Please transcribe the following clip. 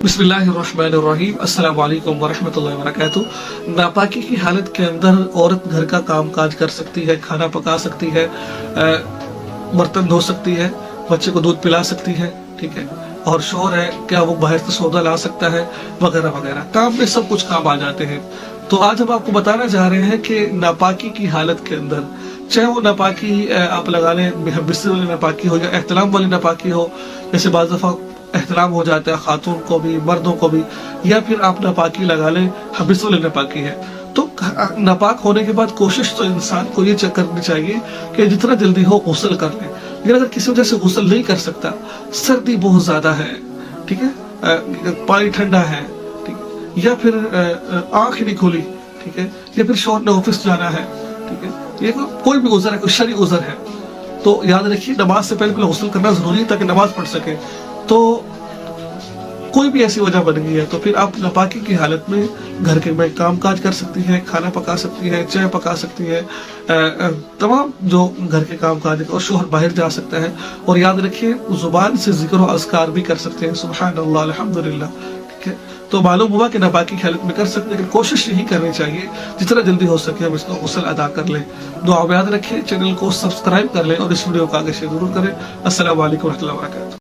बिस्मिल्लाहिर्रहमानिर्रहीम अस्सलाम वालेकुम वरहमतुल्लाहि वबरकातुह। नापाकी की हालत के अंदर औरत घर का काम काज कर सकती है, खाना पका सकती है, बर्तन धो सकती है, बच्चे को दूध पिला सकती है, ठीक है। और शौहर है, क्या वो बाहर से सौदा ला सकता है, वगैरह वगैरह। काम में सब कुछ काम आ जाते हैं। तो आज हम आपको बताना चाह रहे हैं कि नापाकी की हालत के अंदर, चाहे वो नापाकी आप लगा लें बिस्तर वाली नापाकी हो या एहतलाम वाली नापाकी हो, जैसे बाज़ दफ़ा एहतराम हो जाता है खातून को भी मर्दों को भी, या फिर आप नापाकी लगा लें हबिस वाली नापाकी है। तो नापाक होने के बाद कोशिश तो इंसान को ये करनी चाहिए कि जितना जल्दी हो गुस्ल कर ले। लेकिन अगर किसी वजह से गुस्ल नहीं कर सकता, सर्दी बहुत ज्यादा है, ठीक है, पानी ठंडा है, ठीक है, या फिर आंख ही नहीं खुली, ठीक है, या फिर शौहर ने ऑफिस जाना है, ठीक है, ये कोई भी उज़र है, कोई शरई उज़र है, तो याद रखिए नमाज से पहले गुस्ल करना जरूरी है ताकि नमाज पढ़ सके। तो कोई भी ऐसी वजह बन गई है तो फिर आप नापाकी की हालत में घर के में काम काज कर सकती हैं, खाना पका सकती हैं, चाय पका सकती हैं, तमाम जो घर के काम काज है। और शौहर बाहर जा सकता है। और याद रखिए जुबान से जिक्र और अज़कार भी कर सकते हैं, सुभान अल्लाह अल्हम्दुलिल्लाह, ठीक है। तो मालूम हुआ कि नापाकी की हालत में कर सकते हैं, लेकिन कोशिश यही करनी चाहिए जितना जल्दी हो सके हम इसको गुस्ल अदा कर लें। दुआ में याद रखिए, चैनल को सब्सक्राइब कर लें और इस वीडियो को आगे शेयर जरूर करें। अस्सलाम वालेकुम रहमतुल्लाहि व बरकातुहू।